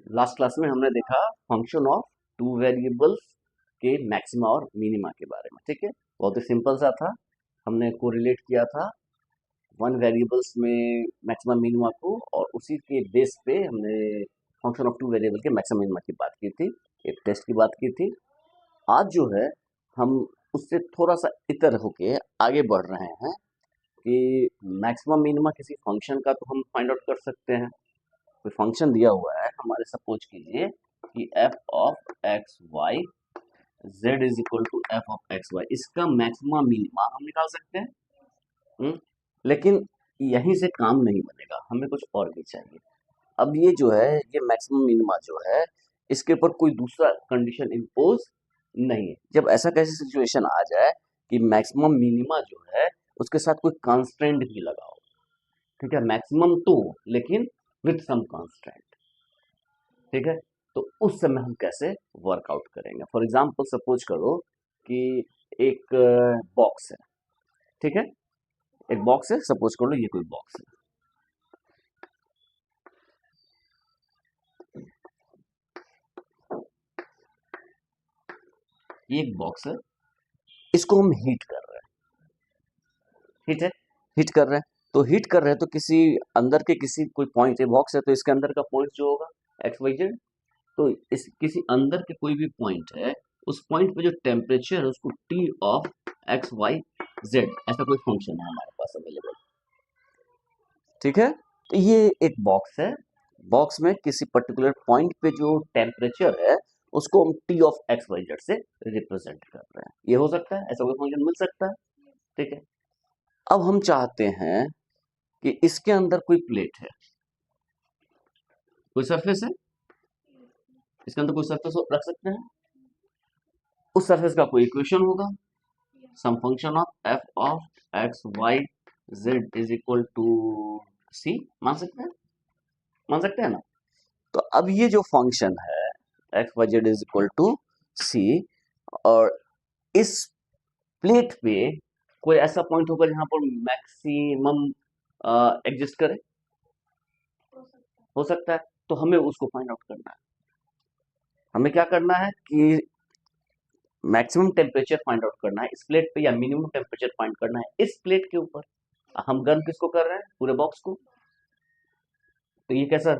Last class में हमने देखा फंक्शन ऑफ टू वेरिएबल्स के मैक्सिमा और मिनिमा के बारे में। ठीक है, बहुत ही सिंपल सा था। हमने कोरिलेट किया था वन वेरिएबल्स में मैक्सिमम मिनिमा को, और उसी के बेस पे हमने फंक्शन ऑफ टू वेरिएबल के मैक्सिमम मिनिमा की बात की थी, एक टेस्ट की बात की थी। आज जो है हम उससे थोड़ा सा इतर होके आगे बढ़ रहे हैं कि मैक्सिमम मिनिमा किसी फंक्शन का तो हम फाइंड आउट कर सकते हैं। कोई फंक्शन दिया हुआ है हमारे, सपोज कीजिए कि f of x y z is equal to f of x y, इसका मैक्सिमा मिनिमा हम निकाल सकते हैं। लेकिन यहीं से काम नहीं बनेगा, हमें कुछ और भी चाहिए। अब ये जो है, ये मैक्सिमम मिनिमा जो है, इसके ऊपर कोई दूसरा कंडीशन इम्पोज नहीं है। जब ऐसा कैसी सिचुएशन आ जाए कि मैक्सिमम मिनिमा जो है उसके साथ कोई कांस्टेंट भी लगा हो, ठीक है, मैक्सिमम तो लेकिन विथ सम कांस्टेंट, ठीक है, तो उस समय हम कैसे वर्कआउट करेंगे। फॉर एग्जाम्पल सपोज करो कि एक बॉक्स है, ठीक है, एक बॉक्स है, सपोज कर लो ये कोई बॉक्स है। ये एक बॉक्स है, इसको हम हीट कर रहे हैं, ठीक है, हीट कर रहे हैं। तो हीट कर रहे हैं तो किसी अंदर के किसी कोई पॉइंट है, बॉक्स है तो इसके अंदर का पॉइंट जो होगा एक्स वाई जेड, तो इस किसी अंदर के कोई भी पॉइंट है, उस पॉइंट पे जो टेम्परेचर है उसको t of x y z, ऐसा कोई फंक्शन है हमारे पास अवेलेबल, ठीक है। तो ये एक बॉक्स है, बॉक्स में किसी पर्टिकुलर पॉइंट पे जो टेम्परेचर है उसको हम t of x y z से रिप्रेजेंट कर रहे हैं। ये हो सकता है, ऐसा कोई फंक्शन मिल सकता है, ठीक है। अब हम चाहते हैं कि इसके अंदर कोई प्लेट है, कोई सरफेस है, इसके अंदर कोई सरफेस रख सकते हैं, उस सरफेस का कोई इक्वेशन होगा, some function of f of x y z is equal to c, मान सकते हैं ना। तो अब ये जो फंक्शन है x y z is equal to c, और इस प्लेट पे कोई ऐसा पॉइंट होगा जहां पर मैक्सिमम एग्जिस्ट करे, हो सकता है। तो हमें उसको फाइंड आउट करना है। हमें क्या करना है कि मैक्सिमम टेम्परेचर फाइंड आउट करना है इस प्लेट पे, या मिनिमम टेम्परेचर फाइंड करना है इस प्लेट के ऊपर। हम गर्म किसको कर रहे हैं, पूरे बॉक्स को। तो ये कैसा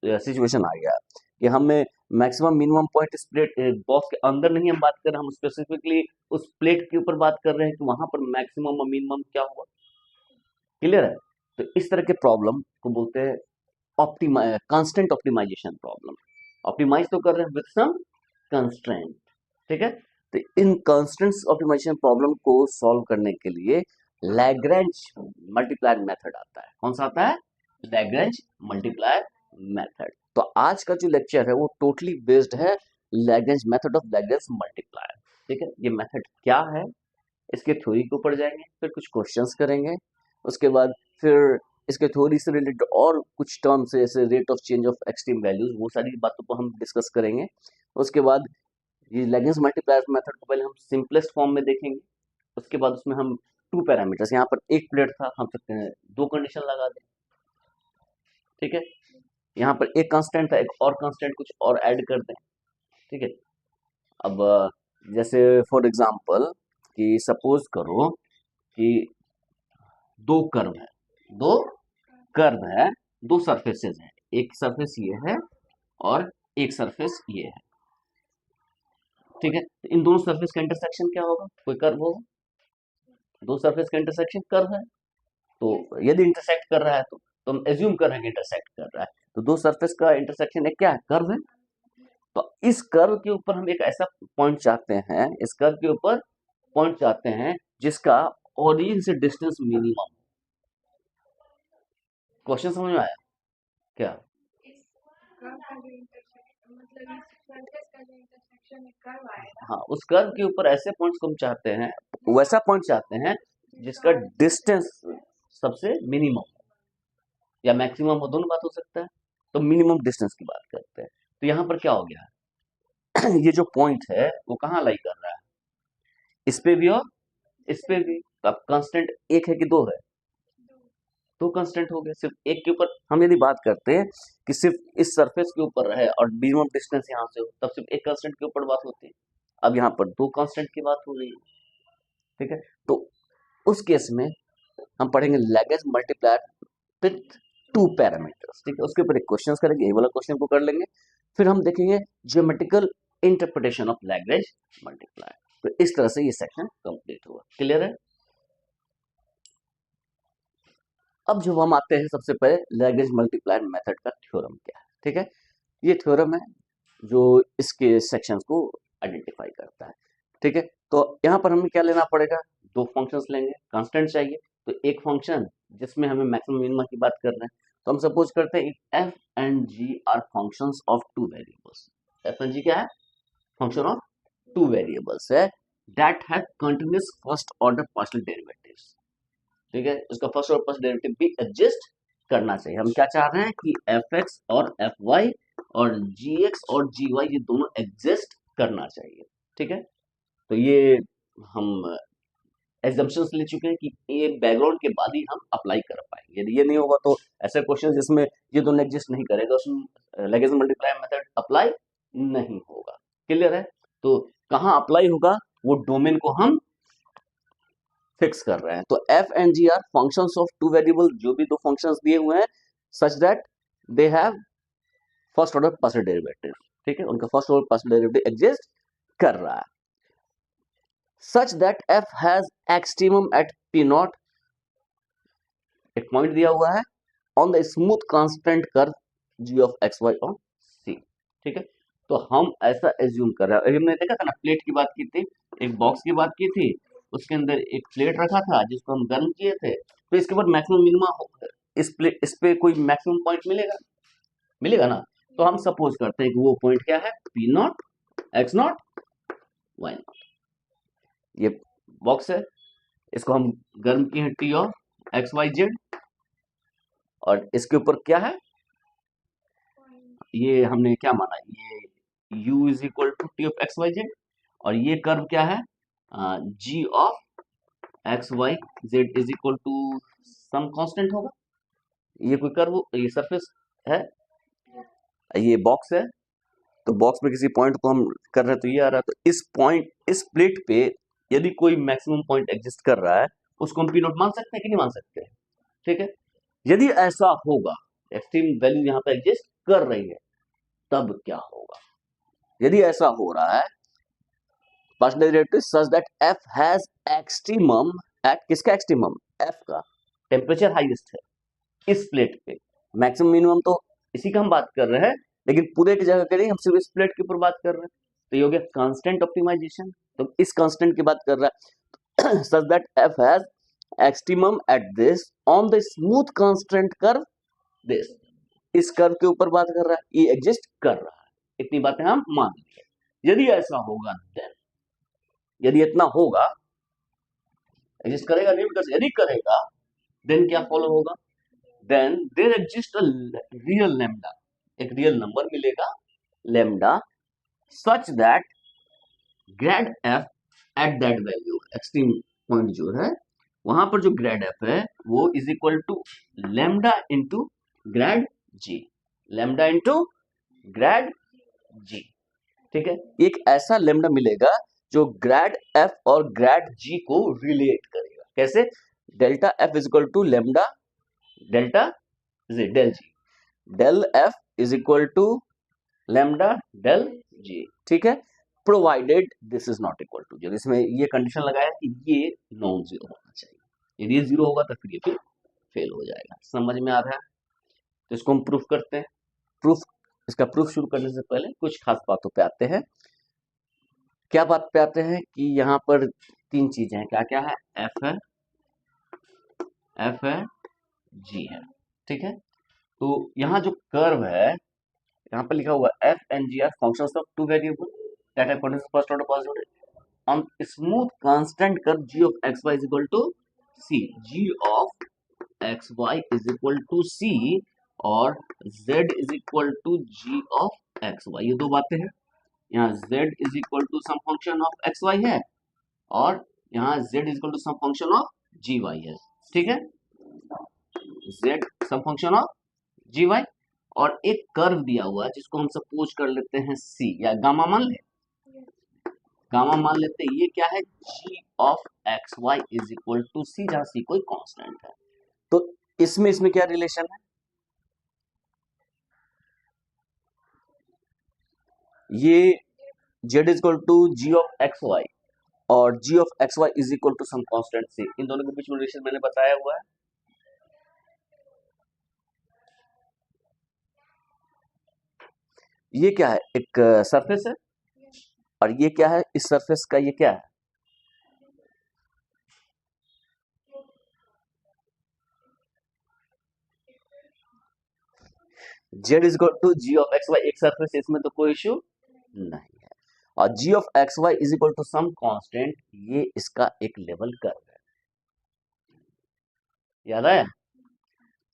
सिचुएशन आ गया कि हमें मैक्सिमम मिनिमम पॉइंट इस प्लेट बॉक्स के अंदर नहीं हम बात कर रहे हैं, हम स्पेसिफिकली उस प्लेट के ऊपर बात कर रहे हैं कि वहां पर मैक्सिमम और मिनिमम क्या होगा। क्लियर है। तो इस तरह के प्रॉब्लम को बोलते हैं कांस्टेंट ऑप्टिमाइजेशन प्रॉब्लम। ऑप्टिमाइज तो कर रहे हैं विद सम कंस्ट्रेंट, ठीक है। तो इन कंस्टेंट ऑप्टिमाइजेशन प्रॉब्लम को सॉल्व करने के लिए लैग्रेंज मल्टीप्लायर मेथड आता है। कौन सा आता है, लैग्रेंज मल्टीप्लायर मेथड। तो आज का जो लेक्चर है वो टोटली बेस्ड है Lagrange method of Lagrange multiplier, ठीक है। ये मेथड क्या है, इसके थ्योरी के ऊपर जाएंगे, फिर कुछ क्वेश्चंस करेंगे, उसके बाद फिर इसके थ्योरी से रिलेटेड और कुछ टर्म्स जैसे rate of change of extreme values, वो सारी बातों को हम डिस्कस करेंगे। उसके बाद ये लैग्रेंज मल्टीप्लायर मेथड को पहले हम सिंपलेस्ट फॉर्म में देखेंगे, उसके बाद उसमें हम टू पैरामीटर्स, यहाँ पर एक प्लेट था, हम सकते हैं दो कंडीशन लगा दें, ठीक है। यहाँ पर एक कांस्टेंट था, एक और कांस्टेंट कुछ और ऐड कर दें, ठीक है। अब जैसे फॉर एग्जांपल कि सपोज करो कि दो कर्व है, दो कर्व है, दो सरफेसेस हैं, एक सरफेस ये है और एक सरफेस ये है, ठीक है। तो इन दोनों सरफेस का इंटरसेक्शन क्या होगा, कोई कर्व होगा, दो सरफेस का इंटरसेक्शन कर्व है। तो यदि इंटरसेक्ट कर रहा है तो हम एज्यूम कर रहे हैं कि इंटरसेक्ट कर रहा है, तो दो सरफेस का इंटरसेक्शन एक क्या है, कर्व है। तो इस कर्व के ऊपर हम एक ऐसा पॉइंट चाहते हैं, इस कर्व के ऊपर पॉइंट चाहते हैं जिसका ओरिजिन से डिस्टेंस मिनिमम। क्वेश्चन समझ में आया क्या। हाँ, उस कर्व के ऊपर ऐसे पॉइंट्स को हम चाहते हैं, वैसा पॉइंट चाहते हैं जिसका डिस्टेंस सबसे मिनिमम हो या मैक्सिमम हो, दोनों बात हो सकता है। तो मिनिमम डिस्टेंस की बात करते हैं। तो यहाँ पर क्या हो गया ये जो पॉइंट है वो कहाँ लाई कर रहा है, इस पे भी और इस पे भी। तो अब कांस्टेंट एक है कि दो है, दो कांस्टेंट हो गए, सिर्फ एक के ऊपर हम यदि बात करते हैं कि सिर्फ इस सरफेस के ऊपर है और मिनिमम डिस्टेंस यहाँ से हो, तब सिर्फ एक कांस्टेंट के ऊपर बात होती है। अब यहाँ पर दो कांस्टेंट की बात हो रही है, ठीक है। तो उस केस में हम पढ़ेंगे Lagrange multiplier with two parameters, ठीक है। उसके ऊपर एक क्वेश्चन करेंगे, ये वाला क्वेश्चन को कर लेंगे, फिर हम देखेंगे geometrical interpretation of Lagrange multiplier. तो इस तरह से ये सेक्शन कंप्लीट हुआ। क्लियर है? अब जब हम आते हैं सबसे पहले लैग्रेंज मल्टीप्लायर मेथड का थ्योरम क्या है, ठीक है। ये थ्योरम है जो इसके सेक्शंस को आइडेंटिफाई करता है, ठीक है। तो यहाँ पर हमें क्या लेना पड़ेगा, दो फंक्शंस लेंगे, कांस्टेंट चाहिए। तो एक फंक्शन जिसमें हमें मैक्सिमम मिनिमम की बात कर रहे हैं, तो हम सपोज करते हैं f and g are functions of two variables. F and g क्या है? फंक्शन ऑफ टू वेरिएबल्स है that have continuous first order partial derivatives, ठीक है। इसका फर्स्ट ऑर्डर पार्शियल डेरिवेटिव भी एडजस्ट करना चाहिए। हम क्या चाह रहे हैं कि एफ एक्स और एफ वाई और जी एक्स और जी वाई ये दोनों एग्जिस्ट करना चाहिए, ठीक है। तो ये हम एग्जम्पशंस ले चुके हैं कि ये बैकग्राउंड के बाद ही हम अप्लाई कर पाएंगे। यदि ये नहीं होगा तो ऐसे क्वेश्चन जिसमें ये दोनों एग्जिस्ट नहीं करेगा उसमें लैग्रेंज मल्टीप्लायर मेथड अप्लाई नहीं होगा। क्लियर है? तो कहाँ अप्लाई होगा वो डोमेन को हम फिक्स कर रहे हैं। तो f and g are functions of two variable, जो भी दो फंक्शंस दिए हुए हैं such that they have first order partial derivative, ठीक है। उनका first order partial derivative exist कर रहा है such that f has extremum at p naught, एक पॉइंट दिया हुआ है on the smooth constant curve g of x y on c, ठीक है। तो हम ऐसा एज्यूम कर रहे हैं, अभी हमने देखा था ना, प्लेट की बात की थी, एक बॉक्स की बात की थी, उसके अंदर एक प्लेट रखा था जिसको हम गर्म किए थे, तो इसके ऊपर मैक्सिमम मिनिमम इस पे कोई मैक्सिमम पॉइंट मिलेगा, मिलेगा ना। तो हम सपोज करते हैं कि वो पॉइंट क्या है, p naught, x naught, y naught. ये बॉक्स है, इसको हम गर्म किए हैं t of x y z, और इसके ऊपर क्या है, ये हमने क्या माना, ये u is equal to t of x y z, और ये कर्व क्या है, g of x y z is equal to some constant होगा। ये कोई कर्व, ये सरफेस है, ये बॉक्स है, तो बॉक्स में किसी पॉइंट को हम कर रहे हैं तो ये आ रहा है। तो इस पॉइंट, इस प्लेट पे यदि कोई मैक्सिमम पॉइंट एग्जिस्ट कर रहा है उसको हम पी नॉट मान सकते हैं कि नहीं मान सकते, ठीक है। यदि ऐसा होगा, एक्सट्रीम वैल्यू यहाँ पे एग्जिस्ट कर रही है, तब क्या होगा, यदि ऐसा हो रहा है partial derivative such that f has extremum at, किसका एक्सट्रीमम, एफ का, टेम्परेचर हाईएस्ट है इस प्लेट पे, मैक्सिमम मिनिमम तो इसी का हम बात कर रहे हैं, लेकिन पूरे की जगह करेंगे हम सिर्फ इस प्लेट के ऊपर बात कर रहे हैं। तो ये हो गया कांस्टेंट ऑप्टिमाइजेशन, तो इस कांस्टेंट की बात कर रहा है सच that f has extremum at this on the smooth constant curve this, इस कर्व के ऊपर बात कर रहा है, ये एग्जिस्ट कर रहा है, इतनी बातें हम मान लेंगे। यदि ऐसा होगा देन, यदि इतना होगा, एग्जिस्ट करेगा नहीं, बिकॉज यदि करेगा देन क्या फॉलो होगा, then there exist a real lambda, एक रियल नंबर मिलेगा lambda such that grad f at that value, extreme point जो है वहां पर जो ग्रेड एफ है वो is equal to lambda into grad g, lambda into grad g, ठीक है। एक ऐसा लैम्डा मिलेगा जो ग्रेड एफ और ग्रेड जी को रिलेट करेगा, कैसे, delta f is equal to lambda delta g del ji, del f is equal to lambda del g, ठीक है, provided this is not equal to zero. इसमें ये कंडीशन लगाया कि ये नॉन जीरो होना चाहिए, यदि ये जीरो होगा तो फिर ये फिर फेल हो जाएगा। समझ में आ रहा है? तो इसको हम प्रूफ करते हैं। प्रूफ, इसका प्रूफ शुरू करने से पहले कुछ खास बातों पे आते हैं। क्या बात पे आते हैं कि यहाँ पर तीन चीजें हैं, क्या क्या है, एफ है, जी है, ठीक है। तो यहाँ जो कर्व है, यहाँ पर लिखा हुआ f and g are functions of two variable that have continuous first order partial derivative on smooth constant curve g of xy is equal to c, g of xy is equal to c और z is equal to g of xy, ये दो बातें हैं। यहाँ z is equal to some function of xy है और यहाँ z is equal to some function of gy है, ठीक है। Z some function of g y, और एक कर्व दिया हुआ है जिसको हम सपोज कर लेते हैं सी या गामा मान ले, गामा मान लेते हैं। ये क्या है, g of x y is equal to सी, जहां सी कोई कांस्टेंट है। तो इसमें इसमें क्या रिलेशन है, ये z is equal to g of x y और g of x y is equal to some constant c, इन दोनों के बीच में रिलेशन मैंने बताया हुआ है। ये क्या है, एक सरफेस है, और ये क्या है, इस सरफेस का ये क्या है, z is equal to g of x y, एक सरफेस है, इसमें तो कोई इश्यू नहीं है। और g of x y is equal to some constant, ये इसका एक लेवल कर्व है, याद आया।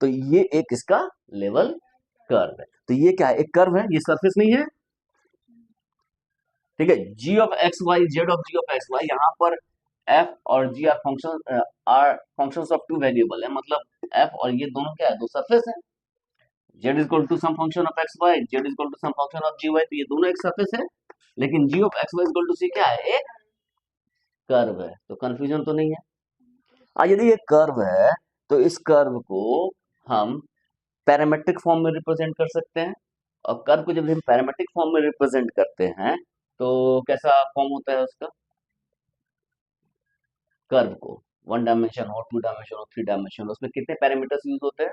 तो ये एक इसका लेवल कर्व है। तो ये क्या है, एक कर्व है, ये सरफेस नहीं है, ठीक है। G of x y, z of g of x y, यहाँ पर एफ और g are functions of two variable है, मतलब एफ और ये दोनों क्या है, दो सरफेस है। Z is equal to some function of x y, z is equal to some function of g y, तो ये दोनों एक सरफेस है। लेकिन g of x y is equal to c क्या है, एक कर्व है। तो कंफ्यूजन तो नहीं है। यदि ये कर्व है तो इस कर्व को हम पैरामेट्रिक फॉर्म में रिप्रेजेंट कर सकते हैं, और कर्व को जब हम पैरामेट्रिक फॉर्म में रिप्रेजेंट करते हैं तो कैसा फॉर्म होता है उसका, कर्व को, वन डायमेंशन हो, टू डायमेंशन हो, थ्री डायमेंशन हो, उसमें कितने पैरामीटर्स यूज होते हैं,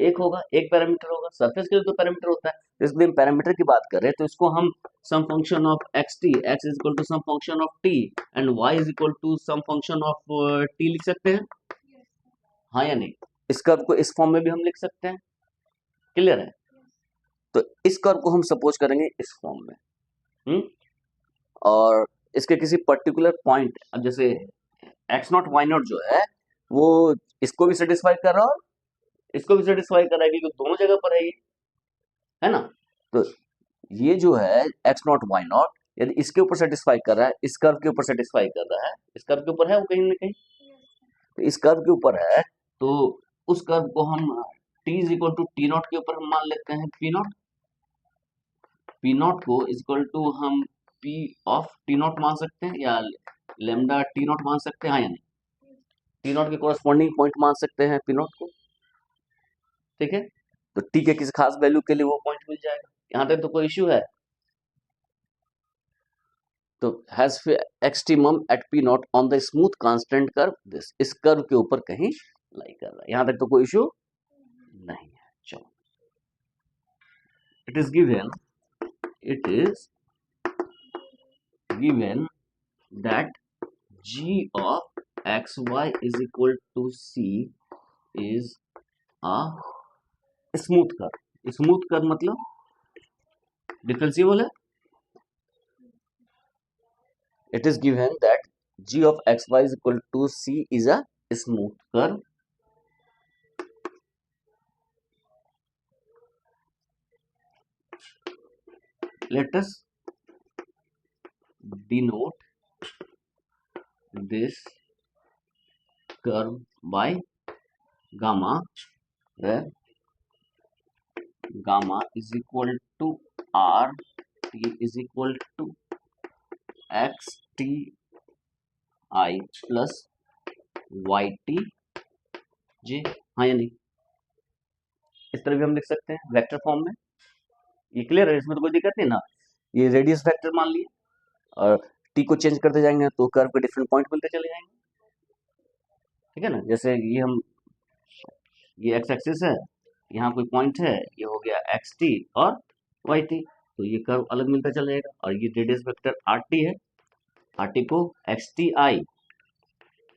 एक होगा, एक पैरामीटर होगा। सरफेस के लिए तो पैरामीटर होता है, तो इसलिए हम पैरामीटर की बात कर रहे हैं, तो इसको हम some function of x t, x is equal to some function of t and y is equal to some function of t लिख सकते हैं, हाँ या नहीं। इस कर्व को इस फॉर्म में भी हम लिख सकते हैं, क्लियर है। तो इस कर्व को हम सपोज करेंगे इस फॉर्म में, हम्म और इसके किसी पर्टिकुलर पॉइंट, अब जैसे एक्स नॉट वाई नॉट जो है वो इसको भी सेटिस्फाई कर रहा है और इसको भी सेटिस्फाई कर रहा है, क्योंकि दोनों जगह पर है ना। तो ये जो है एक्स नॉट वाई नॉट, यदि इसके ऊपर सेटिस्फाई कर रहा है, इस कर्व के ऊपर सेटिस्फाई कर रहा है, इस कर्व के ऊपर है वो कहीं ना कहीं, तो इस कर्व के ऊपर है, तो उस कर्व को हम t is equal to t naught के ऊपर हम मान लेते हैं पी नॉट, पी नॉट को इज इक्वल टू हम पी ऑफ टी नॉट मान सकते हैं, या लेमडा टी नॉट मान सकते हैं, हाँ या नहीं। टी नॉट के कोरस्पॉन्डिंग पॉइंट मान सकते हैं पी नॉट को, ठीक है। तो टी के किसी खास वैल्यू के लिए वो पॉइंट मिल जाएगा, यहाँ तक तो कोई इश्यू है। तो has extremum at p naught on the smooth constant curve, this इस कर्व के ऊपर कहीं लाई कर रहा है, यहाँ तक तो कोई इश्यू नहीं है। चलो, it is given, it is given that g of xy is equal to c is a smooth curve. Smooth curve मतलब डिफरेंशिएबल है। It is given that g of xy is equal to c is a smooth curve. Let us denote this curve by gamma, where gamma is equal to r, t is equal to x t I plus y t j, हाँ या नहीं। इस तरह भी हम लिख सकते हैं वेक्टर फॉर्म में, ये क्लियर है, इसमें तो कोई दिक्कत नहीं ना। ये रेडियस वेक्टर मान लिए, और टी को चेंज करते जाएंगे तो कर्व के डिफरेंट पॉइंट मिलते चले जाएंगे, ठीक है ना। जैसे ये हम, ये एक्स एक्सिस है, यहाँ कोई पॉइंट है, ये हो गया एक्स टी और वाई टी, तो ये कर्व अलग मिलता चला जाएगा। और ये रेडियस वेक्टर आर टी है, आर टी को x t i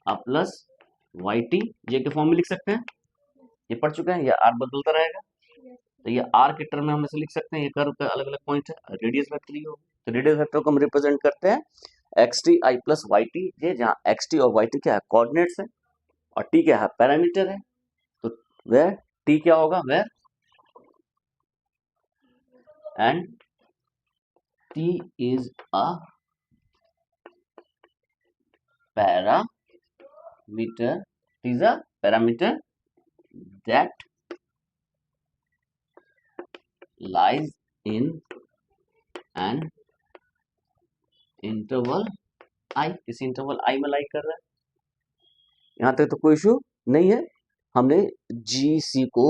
plus y t j के फॉर्म में लिख सकते हैं, ये पढ़ चुके हैं, ये आर बदलता रहेगा, तो ये आर के टर्म में हम इसे लिख सकते हैं, ये कर्व का अलग अलग पॉइंट है, रेडियस वेक्टर ही होगा। तो रेडियस वेक्टर को हम रिप्रेजेंट करते हैं x t i plus y t j, जहाँ एक्स टी और वाई टी क्या है, कोऑर्डिनेट्स है, और टी क्या है, पैरामीटर है। तो वह टी क्या होगा, वह and T is a parameter, meter is a parameter that lies in an interval I, इस इंटरवल I में लाई कर रहा है। यहां तक तो कोई इशू नहीं है, हमने GC को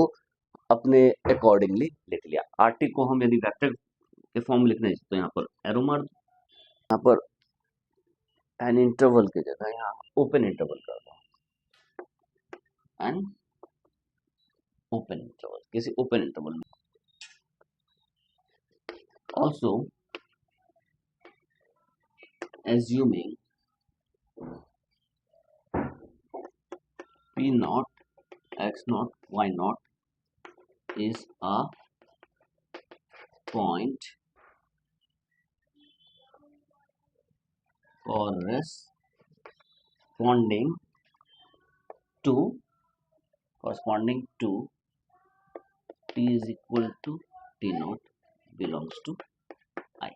अपने अकॉर्डिंगली लिख लिया। RT को हम यदि वेक्टर के फॉर्म लिखना है तो यहाँ पर एरो मार दो, यहाँ पर एन इंटरवल की जगह यहाँ ओपन इंटरवल कर दो, एन ओपन इंटरवल, किसी ओपन इंटरवल में। Also assuming P naught, X naught, Y naught is a point corresponding to T is equal to T naught belongs to I।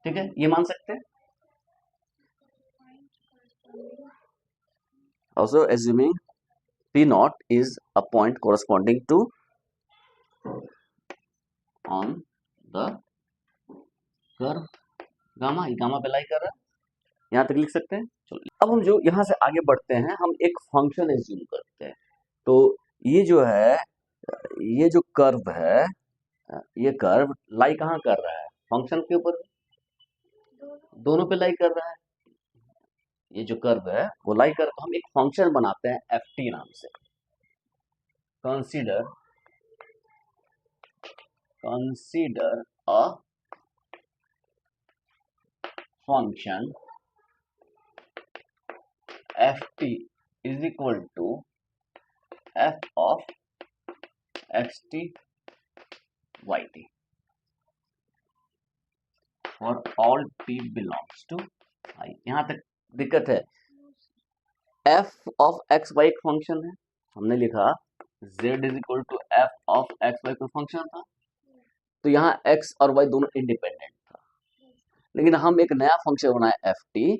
ठीक है, ये मान सकते हैं। Also assuming P naught is a point corresponding to on the curve gamma, gamma पे लाई कर रहा है, यहाँ तक लिख सकते हैं। चलो अब हम जो यहाँ से आगे बढ़ते हैं, हम एक फंक्शन एज्यूम करते हैं। तो ये जो है, ये जो कर्व है, ये कर्व लाई कहाँ कर रहा है? फंक्शन के ऊपर, दोनों पे लाई कर रहा है। ये जो कर्व है वो लाई कर, तो हम एक फंक्शन बनाते हैं ft नाम से। Consider a function ft is equal to f of xt yt for all t belongs to I। यहां तक दिक्कत है। f of x y एक फंक्शन है, हमने लिखा z is equal to f of x y का फंक्शन था, तो यहाँ x और y दोनों इंडिपेंडेंट था। लेकिन हम एक नया फंक्शन बनाए ft,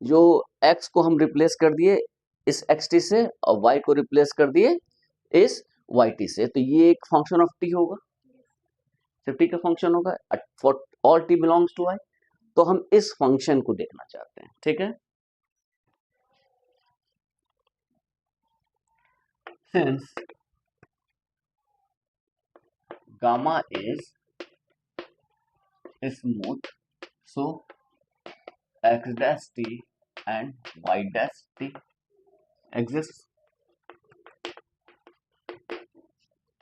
जो x को हम रिप्लेस कर दिए इस xt से और y को रिप्लेस कर दिए इस yt से, तो ये एक फंक्शन ऑफ t होगा, सिर्फ t का फंक्शन होगा for all t belongs to I। तो हम इस फंक्शन को देखना चाहते हैं। ठीक है, since gamma is smooth, so x dash t and y dash t exists।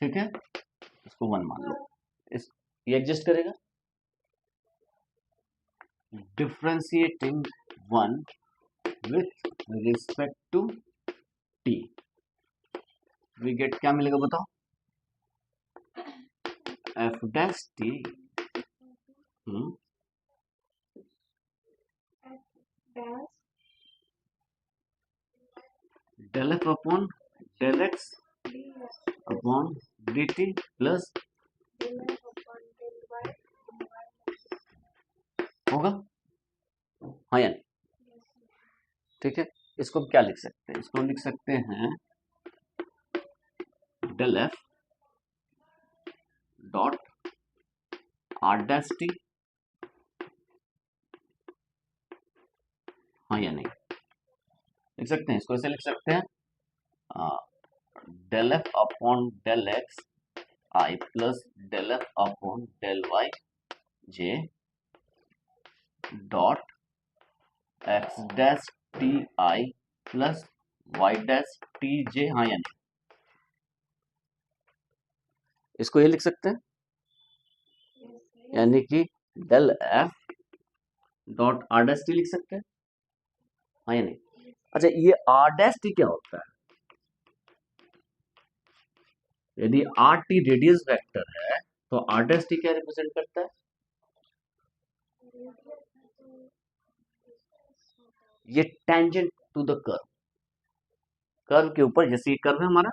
ठीक है, इसको 1 मान लो, ये एग्जिस्ट करेगा। Differentiating 1 with respect to t, we get क्या मिलेगा बताओ? f dash t del f upon del x upon dt plus होगा, हाँ या नहीं? ठीक है, इसको हम क्या लिख सकते हैं? इसको हम लिख सकते हैं del f dot r dash t, हाँ या नहीं? लिख सकते हैं, इसको ऐसे लिख सकते हैं del f upon del x I plus del f upon del y j dot x dash t I plus y dash t j, हाँ या नहीं? इसको ये लिख सकते हैं, यानी कि del f dot r dash t लिख सकते हैं, हाँ या नहीं? अच्छा, ये r डैश t क्या होता है? यदि r t रेडियस वेक्टर है तो r डैश t क्या रिप्रेजेंट करता है? ये tangent to the curve, curve के ऊपर, जैसे ये कर्व है हमारा,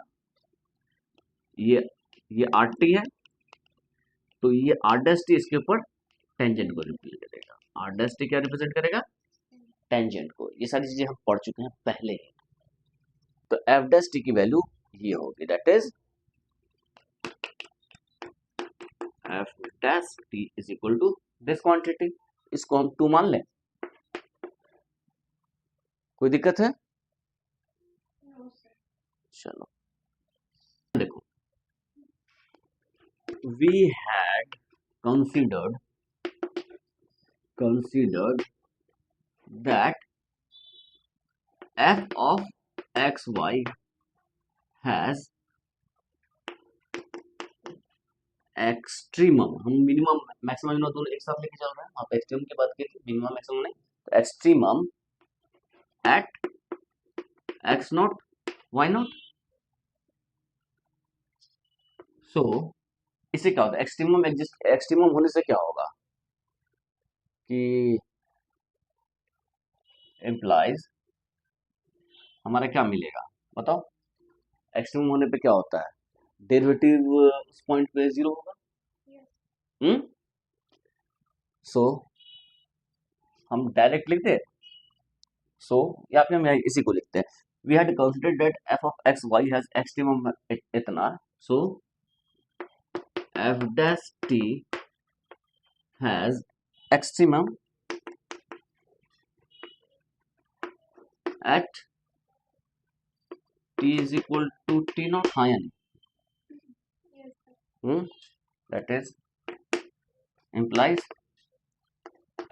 ये r t है, तो ये r डैश t इसके ऊपर टेंजेंट को रिप्रेजेंट करेगा। r डैश t क्या रिप्रेजेंट करेगा? टेंजेंट को। ये सारी चीजें हम पढ़ चुके हैं पहले ही। तो एफ डैश टी की वैल्यू ये होगी, that is f dash t is equal to this quantity. इसको हम 2 मान लें, कोई दिक्कत है? चलो देखो, we had considered that f of xy has extremum, हम मिनिमम मैक्सिमम दोनों एक साथ लेके चल रहे हैं, वहां पे एक्सट्रीमम की बात की थी, मिनिमम मैक्सिमम नहीं, तो extremum at x naught y naught. So इससे क्या होता है, एक्सट्रीमम होने से क्या होगा कि एम्प्लाइज हमारा क्या मिलेगा बताओ, एक्सट्रीमम होने पे क्या होता है, डेरिवेटिव उस पॉइंट पे 0 होगा। सो हम डायरेक्ट लिखते हैं, सो या फिर हम इसी को लिखते हैं, we had considered that f of x y has extremum इतना, so f dash t has extremum at t is equal to t naught ion. That is implies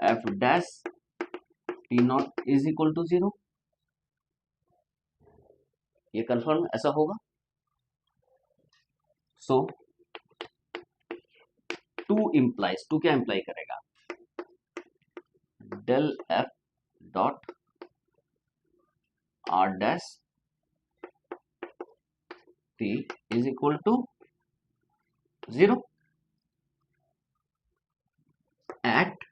f dash t naught is equal to 0. ये confirm ऐसा होगा। So two क्या imply करेगा, del f dot r dash t is equal to 0 at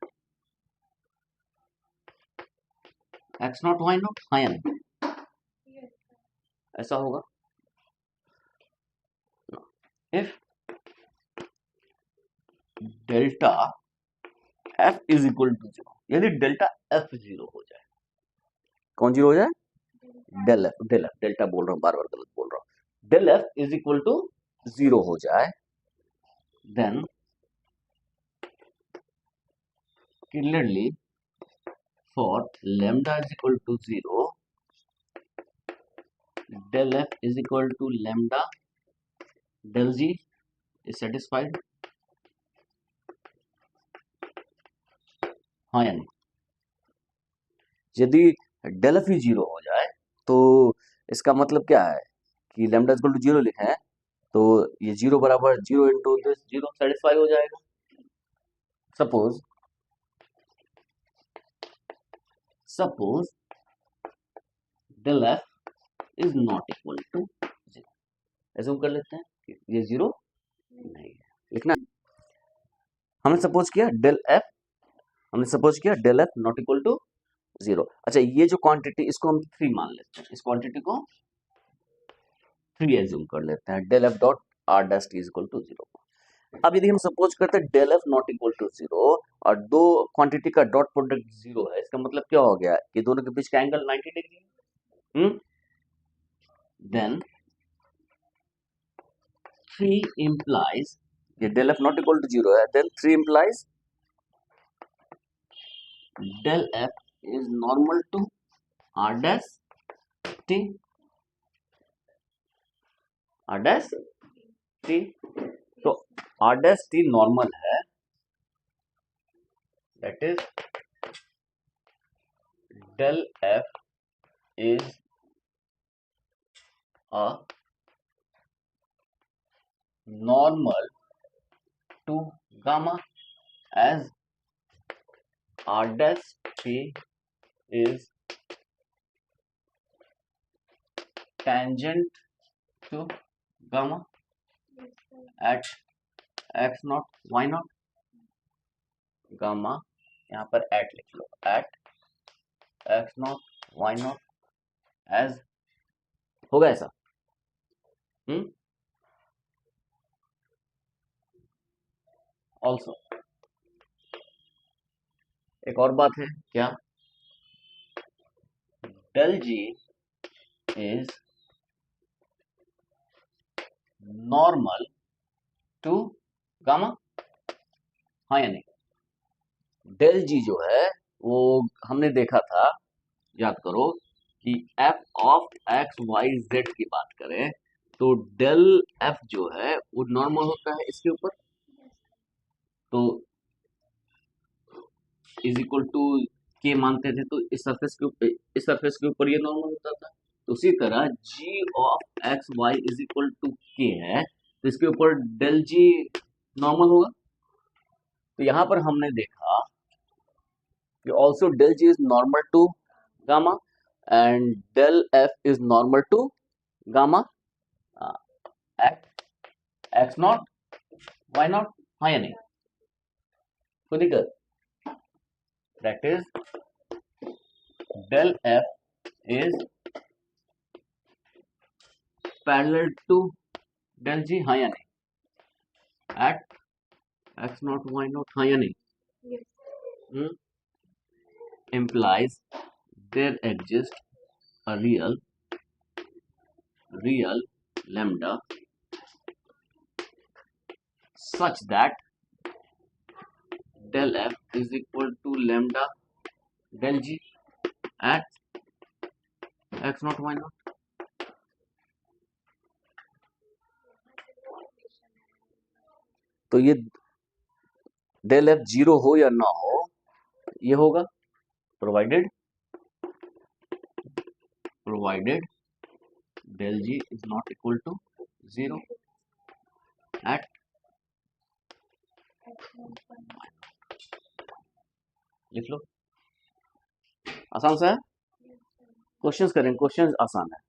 x naught y naught आयन, ऐसा होगा। If delta f is equal to 0, यदि delta F 0 हो जाए, कौन 0 हो जाए, डेल एफ डेल्टा बोल रहा हूं, बार बार गलत बोल रहा हूं, del f is equal to 0 हो जाए, then clearly for lambda is equal to 0, del f is equal to lambda del g is satisfied। हाँ यानी यदि डेल एफ ही 0 हो जाए तो इसका मतलब क्या है कि लैम्डा इज इक्वल टू 0 लिखे हैं, तो ये 0 बराबर 0 इंटू दिस 0 सेटिस्फाई हो जाएगा। Suppose del f is not equal to 0, ऐसे हम कर लेते हैं कि ये 0 नहीं है, लिखना हमने सपोज किया del f not equal to 0। अच्छा, ये जो क्वांटिटी इसको हम 3 मान लेते हैं, इस क्वांटिटी को 3 एज्यूम कर लेते हैं, del f dot r dash t is equal to 0। अब यदि हम सपोज करते हैं del f not equal to 0 और दो क्वांटिटी का डॉट प्रोडक्ट 0 है, इसका मतलब क्या हो गया कि दोनों के बीच का एंगल 90 डिग्री है। देन 3 implies, ये del f not equal to 0 है, then 3 implies del f is normal to r dash t, r dash t, तो r dash t नॉर्मल है, that is del f is a normal to gamma as r dash t is tangent to gamma at x naught y naught, gamma यहाँ पर at लिख लो, at x naught y naught as, होगा ऐसा। Also एक और बात है, क्या, del g is normal to gamma, हाँ या नहीं? डेल जी जो है वो हमने देखा था, याद करो कि f of x y z की बात करें तो डेल एफ जो है वो नॉर्मल होता है इसके ऊपर, तो इज इक्वल टू के मानते थे, तो इस सरफेस के ऊपर ये नॉर्मल होता था। तो उसी तरह g of x y is equal to k है, तो इसके ऊपर डेल जी नॉर्मल होगा। तो यहां पर हमने देखा कि also del g is normal to gamma and del f is normal to gamma x naught y naught, हाँ या नहीं? खुद ही कर, that is del f is parallel to del g, हाँ या नहीं? At x naught y naught, हाँ या नहीं? implies there exists a real lambda such that del f is equal to lambda del g at x naught y naught। तो ये del F zero हो या ना हो, ये होगा provided del g is not equal to 0 at, लिख लो, आसान सा है। क्वेश्चंस करें, क्वेश्चंस आसान है।